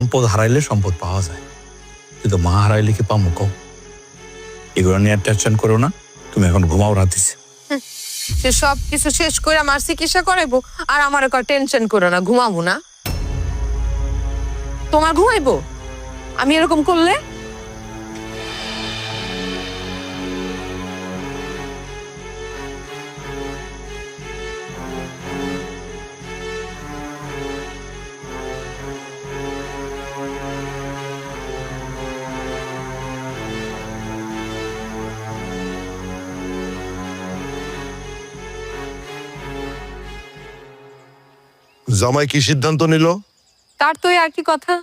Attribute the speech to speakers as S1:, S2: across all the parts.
S1: সম্পদ হারাইলে সম্পদ পাওয়া যায়, কিন্তু মা হারাইলে কি পামো কও? এগুলো নিয়ে টেনশন করো না, তুমি এখন ঘুমাও রাতিছে।
S2: সে সব কিছু শেষ করে আমার চিকিৎসা করাইবো আর আমার টেনশন করো না, ঘুমাবো না? তোমার ঘুমাইবো আমি এরকম করলে?
S3: জামাই কি সিদ্ধান্ত নিল?
S2: তার তো একই কথা,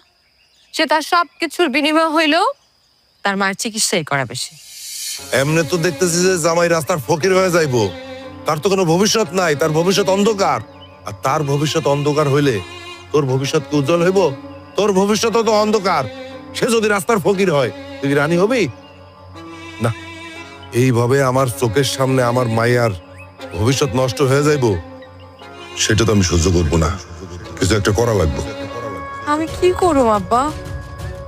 S2: সে তার সবকিছুর বিনিময় হইলো তার মায়ের চিকিৎসাই করা বেশি।
S3: এমনি তো দেখতেছি যে জামাই রাস্তার ফকির হয়ে যাইবো, তার তো কোনো ভবিষ্যৎ নাই, তার ভবিষ্যৎ অন্ধকার। আর তার ভবিষ্যৎ অন্ধকার হইলে তোর ভবিষ্যৎ কি উজ্জ্বল হইব? তোর ভবিষ্যৎ তো অন্ধকার। সে যদি রাস্তার ফকির হয়, তুই কি রানী হবি? না, এইভাবে আমার চোখের সামনে আমার মায়ের ভবিষ্যৎ নষ্ট হয়ে যাইবো, সেটা তো আমি সহ্য করবো না। কিছু একটা করা লাগবে।
S2: আমি কি করবো আব্বা?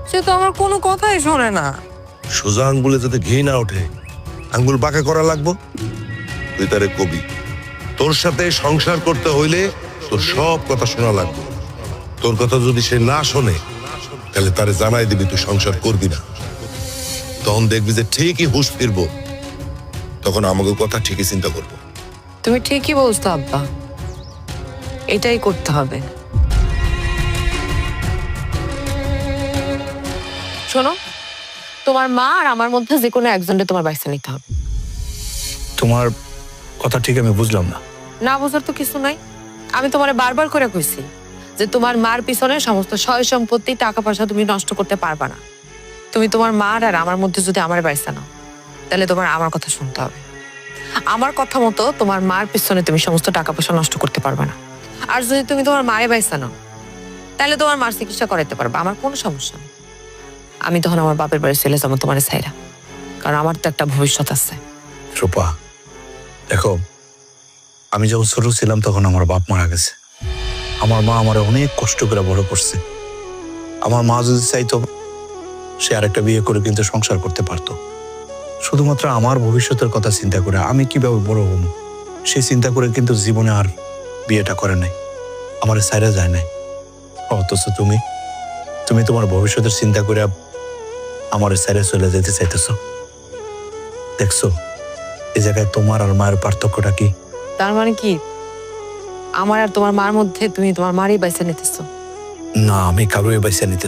S2: সে তো আমার কোনো কথাই শোনে না।
S3: সোজা আঙ্গুলে যাতে ঘি না ওঠে, আঙ্গুল বাঁকা করা লাগবো। তুই তারে কবি, তোর সাথে সংসার করতে হইলে তোর সব কথা শোনা লাগবে। তোর কথা যদি সে না শোনে, তাহলে তারে জানাই দিবি তুই সংসার করবি না। তখন দেখবি যে ঠিকই হুঁশ ফিরবো, তখন আমাকে কথা ঠিকই চিন্তা করবো।
S2: তুমি ঠিকই বলছো আব্বা, এটাই করতে হবে। শোনো, তোমার মা আর আমার মধ্যে যে কোনো একজনকে তোমার বাইসে নিতে হবে।
S1: তোমার কথা ঠিক আমি বুঝলাম না।
S2: না বোঝার তো কিছু নাই, আমি তোমারে বারবার করে কইছি যে তোমার মার পিছনে সমস্ত সয় সম্পত্তি টাকা পয়সা তুমি নষ্ট করতে পারবা না। তুমি তোমার মার আর আমার মধ্যে যদি আমার বাইসা নাও, তাহলে তোমার আমার কথা শুনতে হবে। আমার কথা মতো তোমার মার পিছনে তুমি সমস্ত টাকা পয়সা নষ্ট করতে পারবা না। আর যদি তুমি তোমার মায়ের বাইসা নাও, তাহলে তোমার মার চিকিৎসা করাইতে পারবা, আমার কোনো সমস্যা নেই। আমি তখন আমার বাপের বাড়ি চলে যাবো তোমার সাইরা, কারণ আমার তো একটা ভবিষ্যৎ আছে।
S1: রূপা দেখো, আমি যখন ছোট ছিলাম তখন আমার বাপ মারা গেছে। আমার মা আমার অনেক কষ্ট করে বড় করছে। আমার মা যদি চাইতো, সে আরেকটা বিয়ে করে কিন্তু সংসার করতে পারতো। শুধুমাত্র আমার ভবিষ্যতের কথা চিন্তা করে আমি কিভাবে বড় হব, সে চিন্তা করে কিন্তু জীবনে আর বিয়েটা করে নাই, আমার সাইরা যায় নাই। অথচ তুমি তুমি তোমার ভবিষ্যতের চিন্তা করে আমার সাইরা চলে যেতে চাইতেছো। দেখছো এই জায়গায় তোমার আর মায়ের পার্থক্যটা কি?
S2: তার মানে কি আমার আর তোমার মার মধ্যে তুমি তোমার মারই বাইসা নিতেছো?
S1: না, আমি কারোই বাইসা নিতে